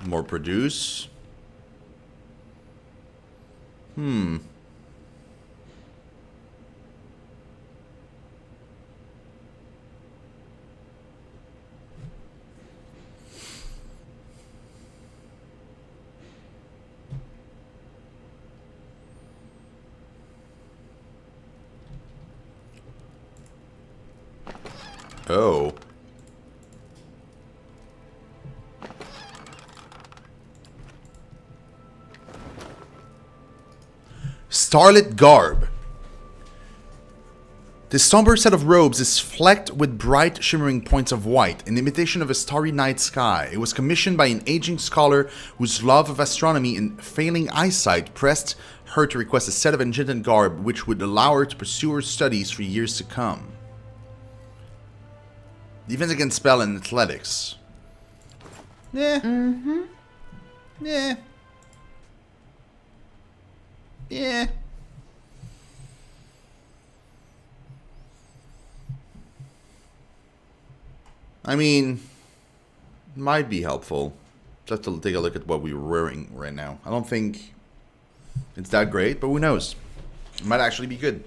More produce. Oh. Starlit garb. This somber set of robes is flecked with bright, shimmering points of white, an imitation of a starry night sky. It was commissioned by an aging scholar whose love of astronomy and failing eyesight pressed her to request a set of enchanted garb which would allow her to pursue her studies for years to come. Defense against spell and athletics. Yeah. Mm-hmm. Yeah. Yeah. I mean, might be helpful. Just to take a look at what we're wearing right now. I don't think it's that great, but who knows? It might actually be good.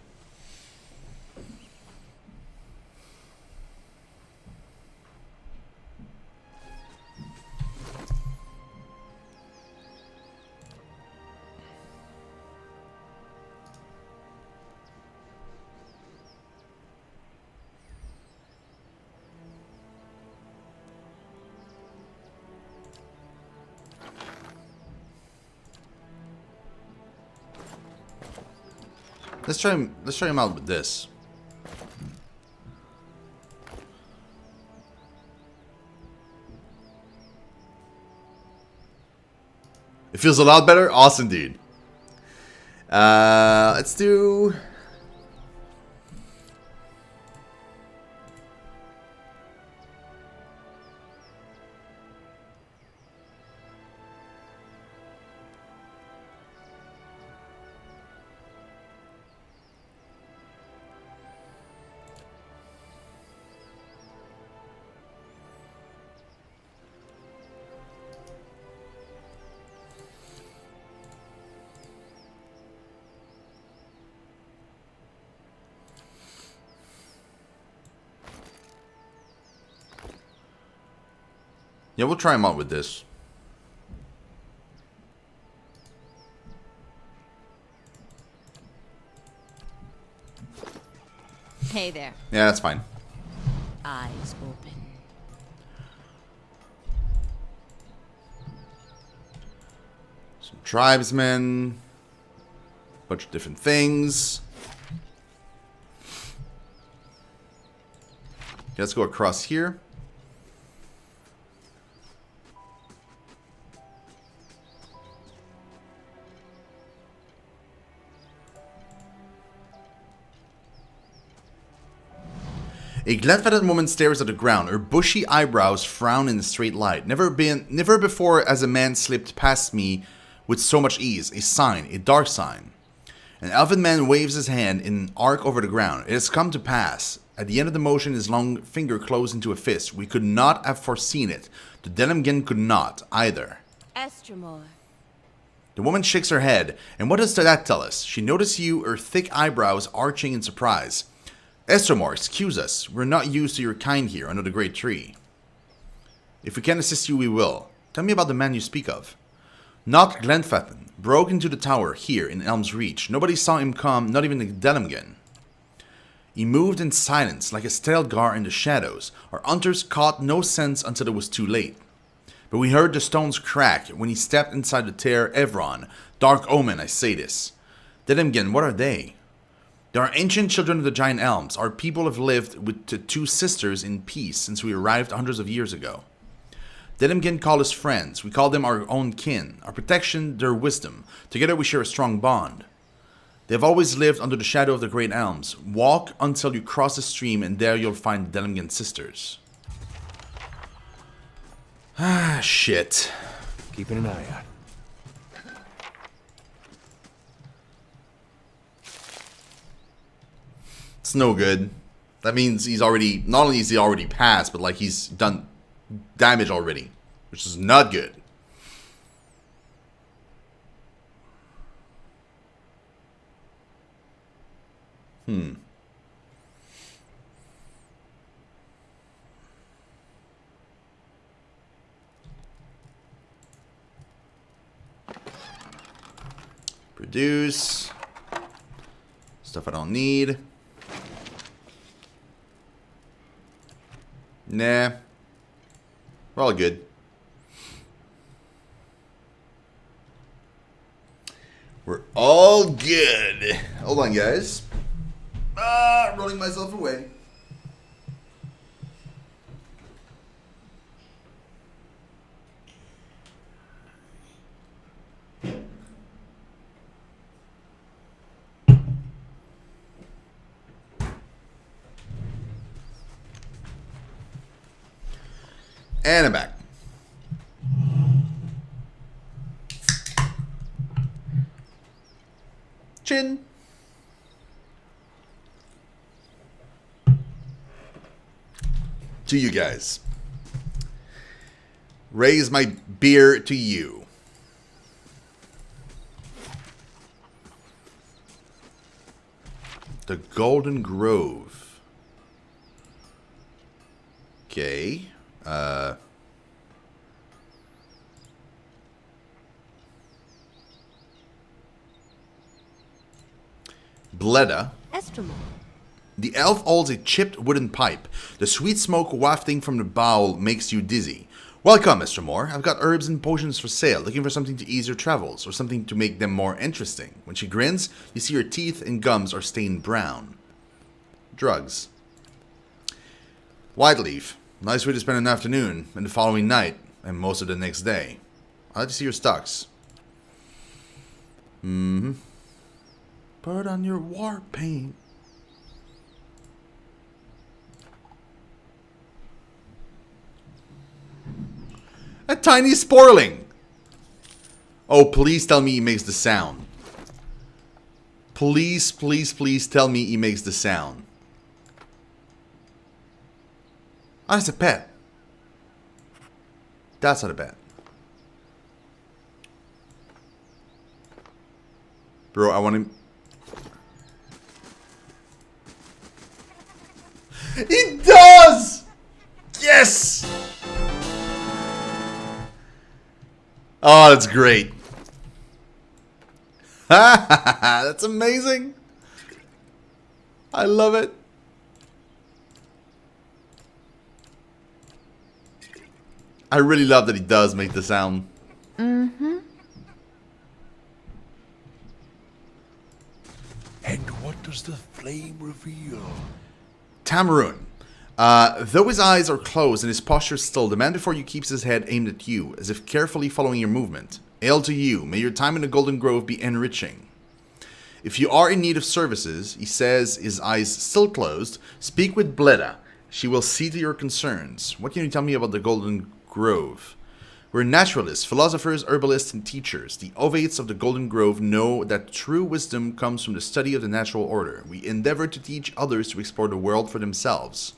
Let's try him out with this. It feels a lot better? Awesome, dude. Let's do... Yeah, we'll try him out with this. Hey there. Yeah, that's fine. Eyes open. Some tribesmen. Bunch of different things. Okay, let's go across here. A glad-fatted woman stares at the ground. Her bushy eyebrows frown in a straight line. Never before has a man slipped past me with so much ease. A sign, a dark sign. An elven man waves his hand in an arc over the ground. It has come to pass. At the end of the motion, his long finger closed into a fist. We could not have foreseen it. The Denimgen could not, either. Estremor. The woman shakes her head. And what does that tell us? She notices you, her thick eyebrows arching in surprise. Estremor, excuse us. We're not used to your kind here under the great tree. If we can assist you, we will. Tell me about the man you speak of. Not Glenfathen. Broke into the tower here in Elm's Reach. Nobody saw him come, not even the Denimgen. He moved in silence like a Stelgar in the shadows. Our hunters caught no sense until it was too late. But we heard the stones crack when he stepped inside the Tear Evron. Dark omen, I say this. Denimgen, what are they? They are ancient children of the giant elms. Our people have lived with the two sisters in peace since we arrived hundreds of years ago. Denimgen call us friends. We call them our own kin. Our protection, their wisdom. Together we share a strong bond. They have always lived under the shadow of the great elms. Walk until you cross the stream and there you'll find the Denimgen sisters. Ah, shit. Keeping an eye out. It's no good. That means he's already, not only is he already passed, but like he's done damage already, which is not good. Produce. Stuff I don't need. Nah. We're all good. We're all good. Hold on, guys. Rolling myself away. And I'm back. Chin. To you guys. Raise my beer to you. The Golden Grove. Okay. Bleda. Estremor. The elf holds a chipped wooden pipe. The sweet smoke wafting from the bowl makes you dizzy. Welcome, Mr. Moore. I've got herbs and potions for sale. Looking for something to ease your travels, or something to make them more interesting. When she grins, you see her teeth and gums are stained brown. Drugs. White leaf. Nice way to spend an afternoon, and the following night, and most of the next day. I'd like to see your stocks. Put on your war paint. A tiny sporling. Oh, please tell me he makes the sound. Please, please, please tell me he makes the sound. Oh, that's a pet. That's not a pet. Bro, I want him. He does! Yes! Oh, that's great. That's amazing. I love it. I really love that he does make the sound. And what does the flame reveal? Tamaroon. Though his eyes are closed and his posture still, the man before you keeps his head aimed at you, as if carefully following your movement. Hail to you. May your time in the Golden Grove be enriching. If you are in need of services, he says, his eyes still closed, speak with Bleda. She will see to your concerns. What can you tell me about the Golden Grove? We're naturalists, philosophers, herbalists, and teachers. The Ovates of the Golden Grove know that true wisdom comes from the study of the natural order. We endeavor to teach others to explore the world for themselves.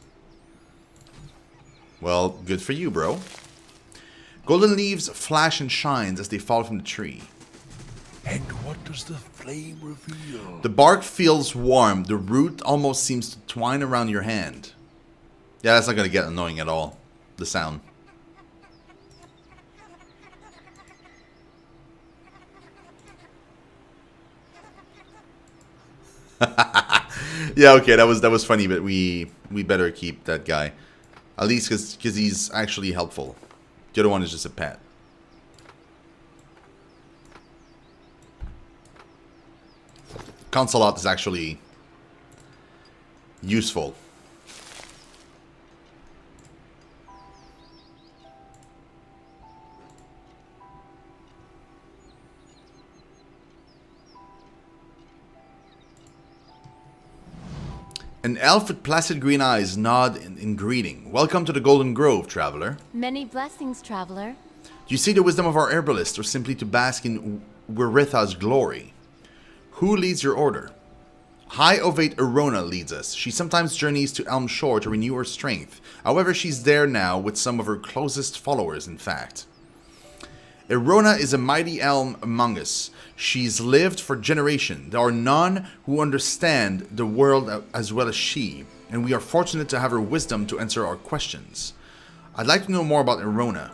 Well, good for you, bro. Golden leaves flash and shine as they fall from the tree. And what does the flame reveal? The bark feels warm. The root almost seems to twine around your hand. Yeah, that's not going to get annoying at all. The sound. Yeah, okay, that was funny, but we better keep that guy. At least because he's actually helpful. The other one is just a pet. Consulate is actually useful. An elf with placid green eyes nod in greeting. Welcome to the Golden Grove, traveler. Many blessings, traveler. Do you see the wisdom of our herbalist, or simply to bask in Wiritha's glory? Who leads your order? High Ovate Arona leads us. She sometimes journeys to Elm Shore to renew her strength. However, she's there now with some of her closest followers, in fact. Erona is a mighty elm among us. She's lived for generations. There are none who understand the world as well as she, and we are fortunate to have her wisdom to answer our questions. I'd like to know more about Erona.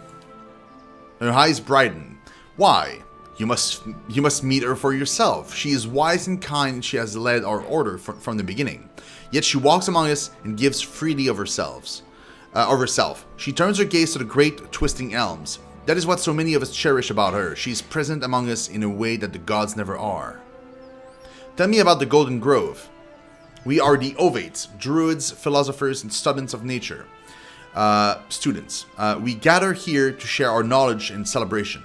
Her eyes brighten. Why? You must meet her for yourself. She is wise and kind. She has led our order from the beginning. Yet she walks among us and gives freely of herself. She turns her gaze to the great twisting elms. That is what so many of us cherish about her. She is present among us in a way that the gods never are. Tell me about the Golden Grove. We are the Ovates, druids, philosophers, and students of nature. We gather here to share our knowledge and celebration.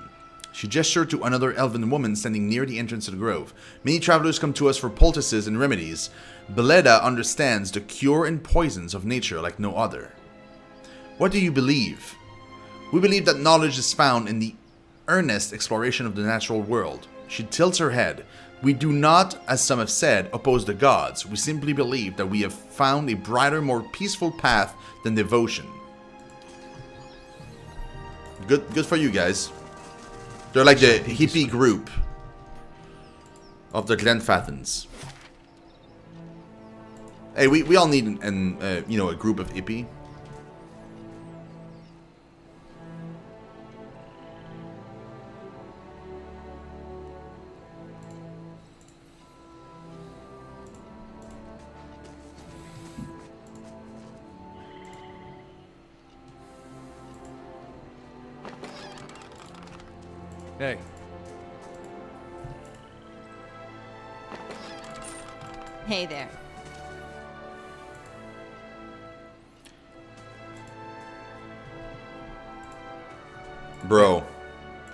She gestured to another elven woman standing near the entrance to the grove. Many travelers come to us for poultices and remedies. Beleda understands the cure and poisons of nature like no other. What do you believe? We believe that knowledge is found in the earnest exploration of the natural world. She tilts her head. We do not, as some have said, oppose the gods. We simply believe that we have found a brighter, more peaceful path than devotion. Good for you guys. They're like the hippie group of the Glenfathens. Hey, we all need a group of hippie. Hey. Hey there. Bro,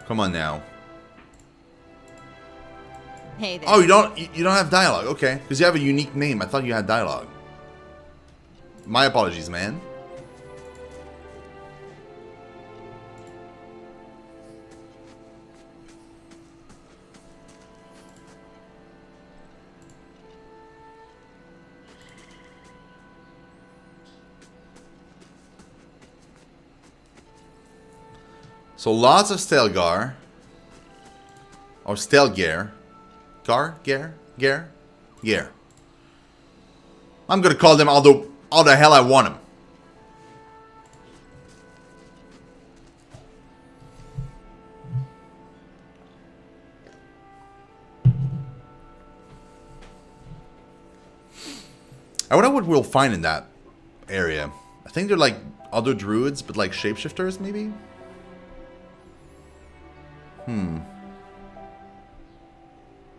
come on now. Hey there. Oh, you don't have dialogue. Okay, because you have a unique name. I thought you had dialogue. My apologies, man. So lots of Stelgar. Or Stelgar. Gare? I'm gonna call them all the hell I want them. I wonder what we'll find in that area. I think they're like other druids, but like shapeshifters, maybe?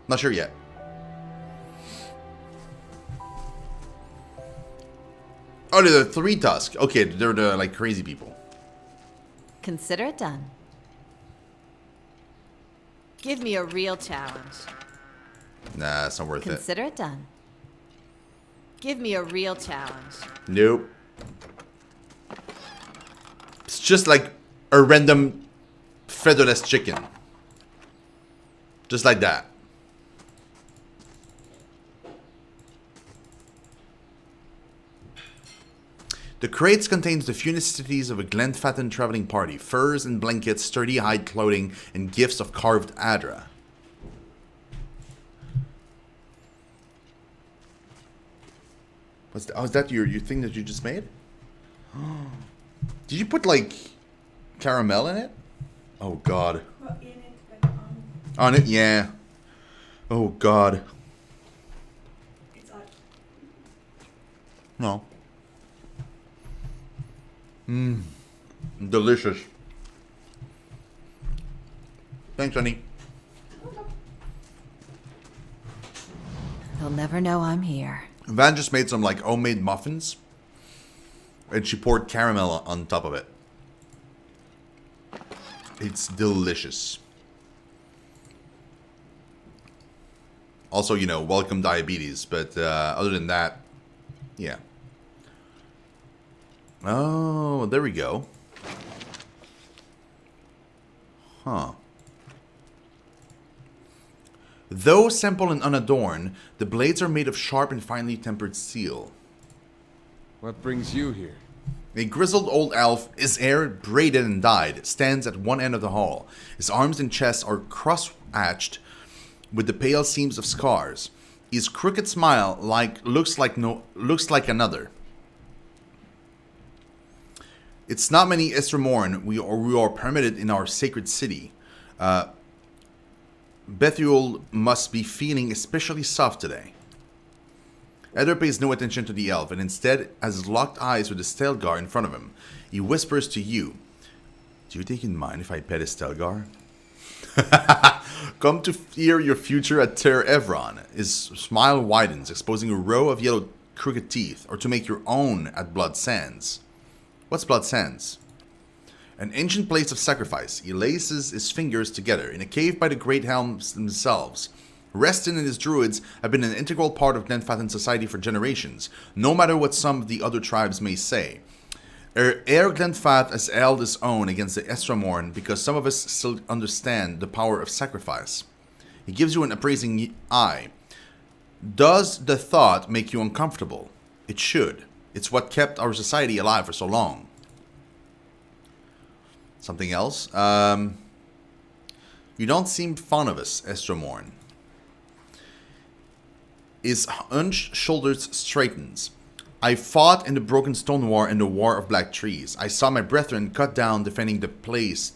Not sure yet. Oh, they're the Three Tusk. Okay, they're the like crazy people. Consider it done. Give me a real challenge. Nah, it's not worth it. Consider it done. Give me a real challenge. Nope. It's just like a random featherless chicken. Just like that. The crates contains the few necessities of a Glenfathen traveling party. Furs and blankets, sturdy hide clothing, and gifts of carved Adra. What's that? Oh, is that your thing that you just made? Did you put like caramel in it? Oh god. Well, in it, but On it? Yeah. Oh god. it's on. No. Delicious. Thanks, honey. They'll never know I'm here. Van just made some like homemade muffins, and she poured caramel on top of it. It's delicious. Also, you know, welcome diabetes, but other than that, yeah. Oh, there we go. Huh. Though simple and unadorned, the blades are made of sharp and finely tempered steel. What brings you here? A grizzled old elf, his hair braided and dyed, stands at one end of the hall. His arms and chest are cross-hatched with the pale seams of scars. His crooked smile looks like another. It's not many Estramorn we are permitted in our sacred city. Bethuel must be feeling especially soft today. Eder pays no attention to the elf and instead has locked eyes with the Stelgar in front of him. He whispers to you, "Do you think you'd mind if I pet a Stelgar?" Come to fear your future at Ter Evron. His smile widens, exposing a row of yellow crooked teeth, or to make your own at Blood Sands. What's Blood Sands? An ancient place of sacrifice. He laces his fingers together in a cave by the Great Helms themselves. Reston and his druids have been an integral part of Glenfathan society for generations, no matter what some of the other tribes may say. Ere Glenfath has held his own against the Estramorn because some of us still understand the power of sacrifice. He gives you an appraising eye. Does the thought make you uncomfortable? It should. It's what kept our society alive for so long. Something else? You don't seem fond of us, Estramorn. His hunched shoulders straightens. I fought in the Broken Stone War and the War of Black Trees. I saw my brethren cut down defending the places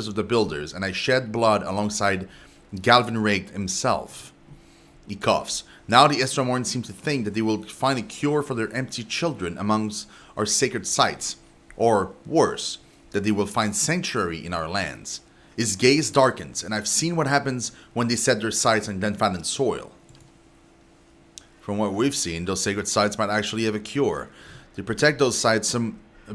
of the builders, and I shed blood alongside Galvin Rake himself. He coughs. Now the Estramorn seem to think that they will find a cure for their empty children amongst our sacred sites. Or, worse, that they will find sanctuary in our lands. His gaze darkens, and I've seen what happens when they set their sights on Glenfathan soil. From what we've seen, those sacred sites might actually have a cure. They protect those sites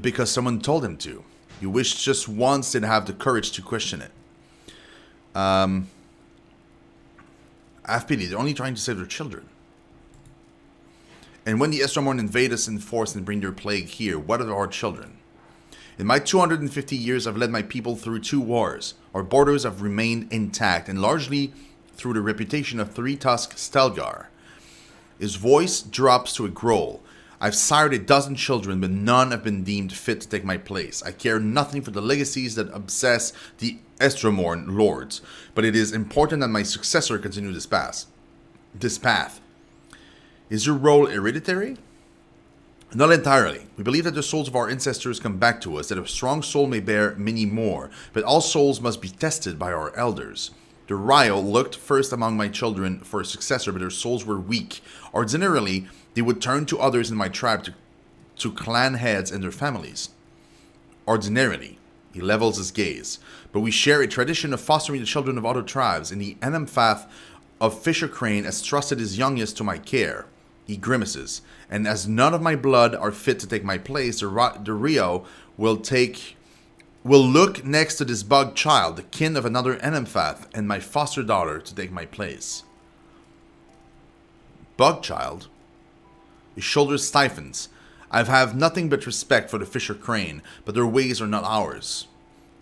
because someone told them to. You wish just once they'd have the courage to question it. Have pity, they're only trying to save their children. And when the Estramorn invade us in force and bring their plague here, what are our children? In my 250 years, I've led my people through 2 wars. Our borders have remained intact, and largely through the reputation of Three-Tusk Stelgar. His voice drops to a growl. I've sired a dozen children, but none have been deemed fit to take my place. I care nothing for the legacies that obsess the Estramorn lords, but it is important that my successor continue this path. Is your role hereditary? Not entirely. We believe that the souls of our ancestors come back to us, that a strong soul may bear many more, but all souls must be tested by our elders. The Ryle looked first among my children for a successor, but their souls were weak. Ordinarily, they would turn to others in my tribe to clan heads and their families. Ordinarily, he levels his gaze. But we share a tradition of fostering the children of other tribes, and the Enamfath of Fisher Crane has trusted his youngest to my care. He grimaces, and as none of my blood are fit to take my place, the Rio will look next to this bug child, the kin of another Enamfath, and my foster daughter to take my place. Bug child? His shoulders stiffens. I have nothing but respect for the Fisher Crane, but their ways are not ours.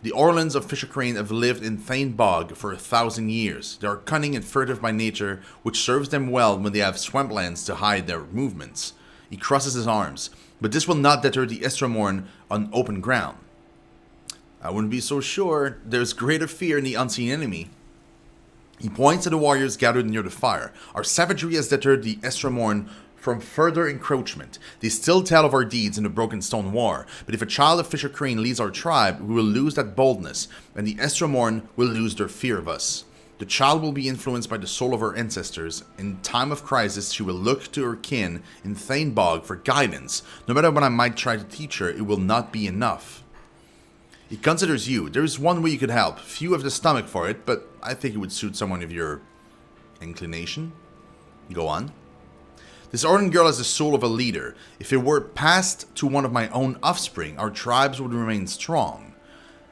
The Orlans of Fisher Crane have lived in Thane Bog for 1,000 years. They are cunning and furtive by nature, which serves them well when they have swamplands to hide their movements. He crosses his arms, but this will not deter the Estramorn on open ground. I wouldn't be so sure. There's greater fear in the unseen enemy. He points to the warriors gathered near the fire. Our savagery has deterred the Estramorn from further encroachment. They still tell of our deeds in the Broken Stone War, but if a child of Fisher Crane leads our tribe, we will lose that boldness, and the Estramorn will lose their fear of us. The child will be influenced by the soul of her ancestors. In time of crisis, she will look to her kin in Thane Bog for guidance. No matter what I might try to teach her, it will not be enough. He considers you. There is one way you could help. Few have the stomach for it, but I think it would suit someone of your inclination. Go on. This Orlan girl has the soul of a leader. If it were passed to one of my own offspring, our tribes would remain strong.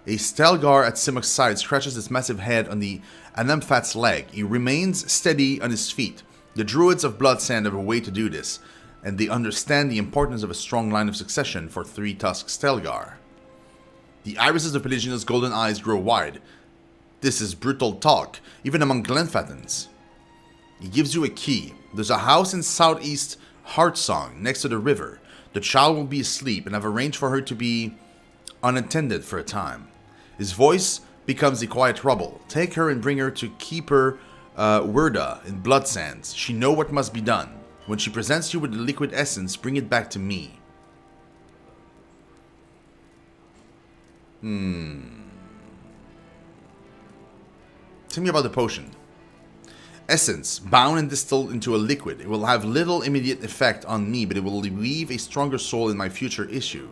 A Stelgar at Simok's side scratches his massive head on the Anamfat's leg. He remains steady on his feet. The druids of Bloodsand have a way to do this, and they understand the importance of a strong line of succession for Three-Tusk Stelgar. The irises of Pelagia's golden eyes grow wide. This is brutal talk, even among Glenfathans. He gives you a key. There's a house in southeast Heartsong next to the river. The child will be asleep, and I've arranged for her to be unattended for a time. His voice becomes a quiet rubble. Take her and bring her to Keeper Werda in Blood Sands. She know what must be done. When she presents you with the liquid essence, bring it back to me. Tell me about the potion. Essence, bound and distilled into a liquid. It will have little immediate effect on me, but it will leave a stronger soul in my future issue.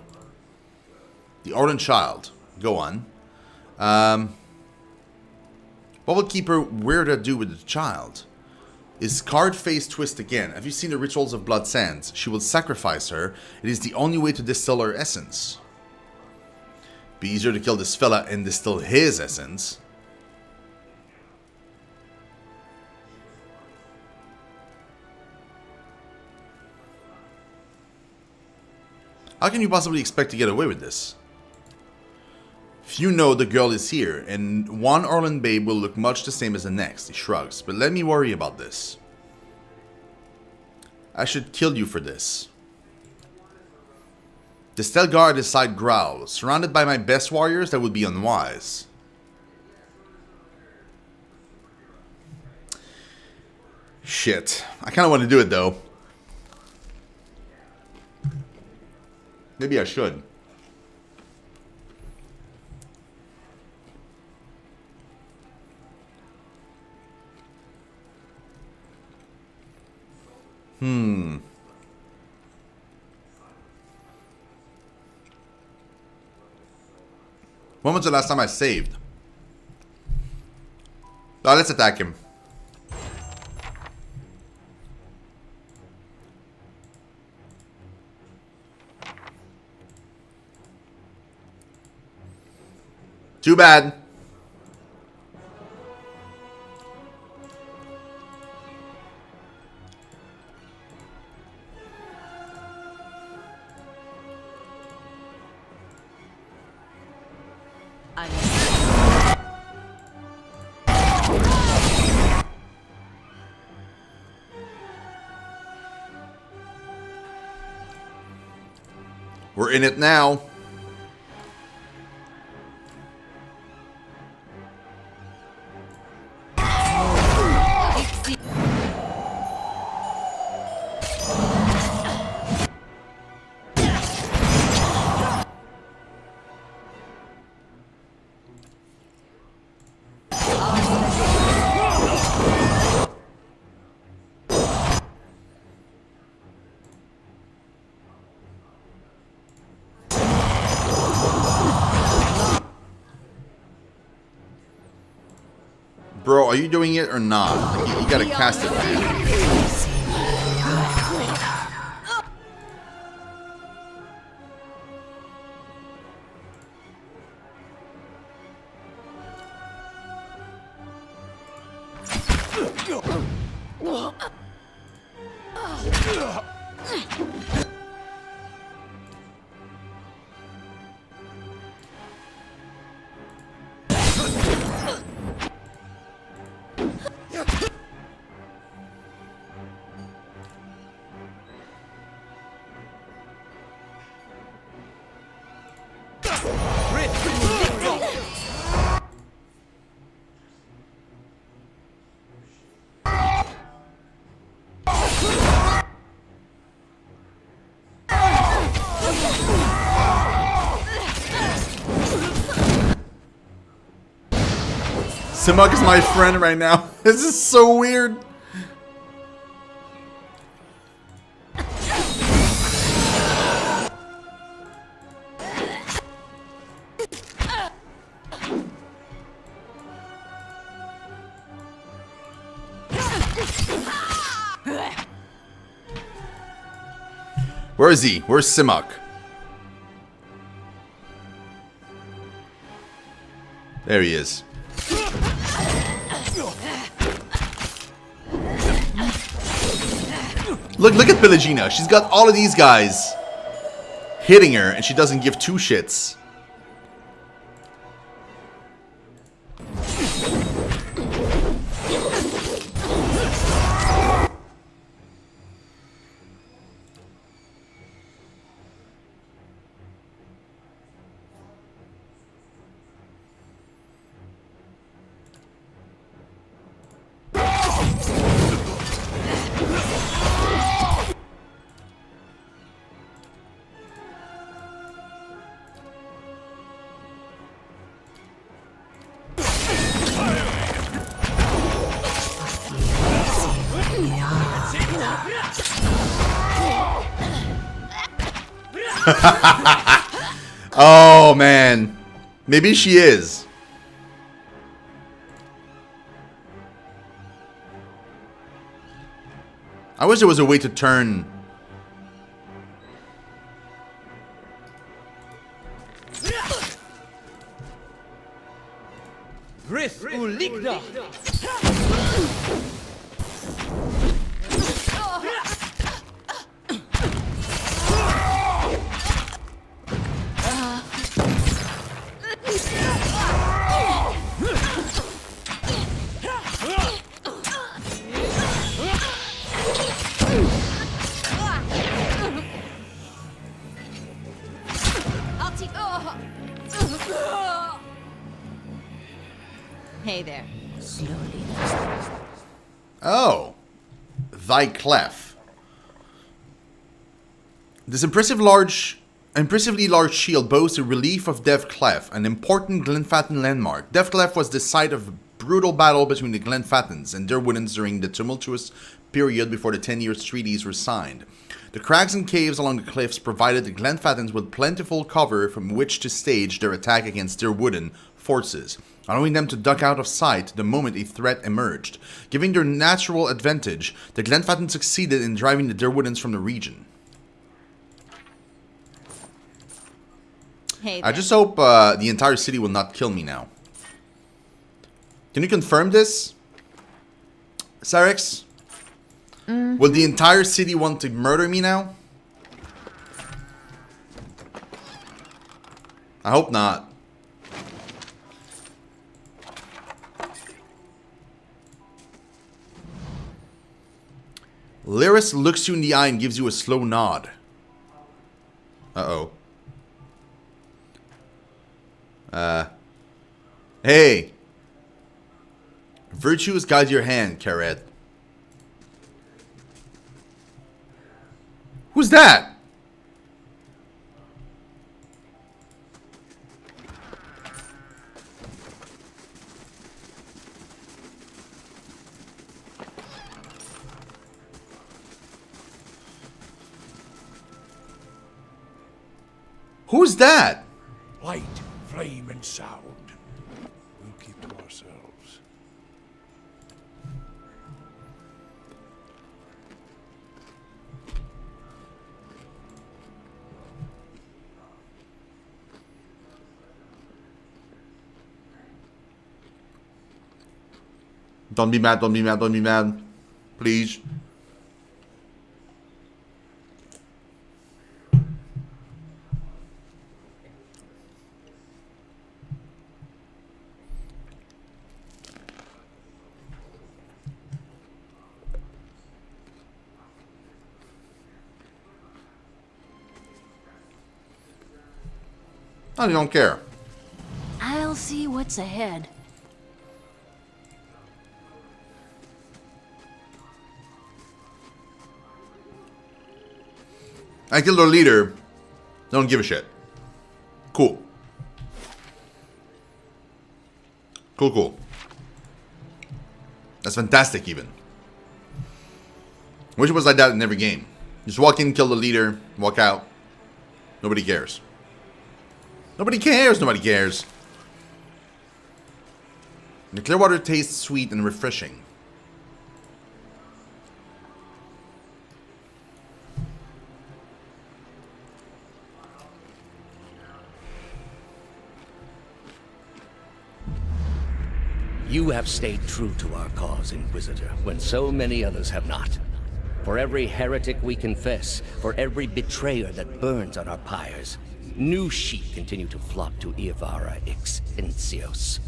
The Ardent Child. Go on. What will Keeper Werda do with the child? His card face twist again. Have you seen the Rituals of Blood Sands? She will sacrifice her. It is the only way to distill her essence. Be easier to kill this fella and distill his essence. How can you possibly expect to get away with this? Few know the girl is here, and one Orlan babe will look much the same as the next. He shrugs. But let me worry about this. I should kill you for this. The Stelgar decide growl. Surrounded by my best warriors, that would be unwise. Shit. I kind of want to do it though. Maybe I should. When was the last time I saved? Oh, let's attack him. Too bad. We're in it now. Bro, are you doing it or not? Like, you gotta cast it, man. Simuk is my friend right now. This is so weird. Where is he? Where's Simuk? There he is. Look at Pelagina. She's got all of these guys hitting her, and she doesn't give two shits. Oh man, maybe she is. I wish there was a way to turn. Rith Uligna! Hey there. Oh, thy clef. This impressively large shield boasts a relief of Dev Clef, an important Glenfatton landmark. Dev Clef was the site of a brutal battle between the Glenfattons and Derwoodins during the tumultuous period before the 10 Years' treaties were signed. The crags and caves along the cliffs provided the Glenfattons with plentiful cover from which to stage their attack against Derwoodin forces, allowing them to duck out of sight the moment a threat emerged. Giving their natural advantage, the Glenfattons succeeded in driving the Derwoodins from the region. Hey there. I just hope the entire city will not kill me now. Can you confirm this, Sarex? Will the entire city want to murder me now? I hope not. Lyris looks you in the eye and gives you a slow nod. Uh-oh. Hey. Virtues guide your hand, Karet. Who's that? Who's that? Light, flame, and sound. We'll keep to ourselves. Don't be mad, don't be mad, don't be mad. Please. I don't care. I'll see what's ahead. I killed our leader. Don't give a shit. Cool. Cool, cool. That's fantastic, even. Wish it was like that in every game. Just walk in, kill the leader, walk out. Nobody cares. Nobody cares, nobody cares. The clear water tastes sweet and refreshing. You have stayed true to our cause, Inquisitor, when so many others have not. For every heretic we confess, for every betrayer that burns on our pyres, new sheep continue to flock to Iavara Extensios.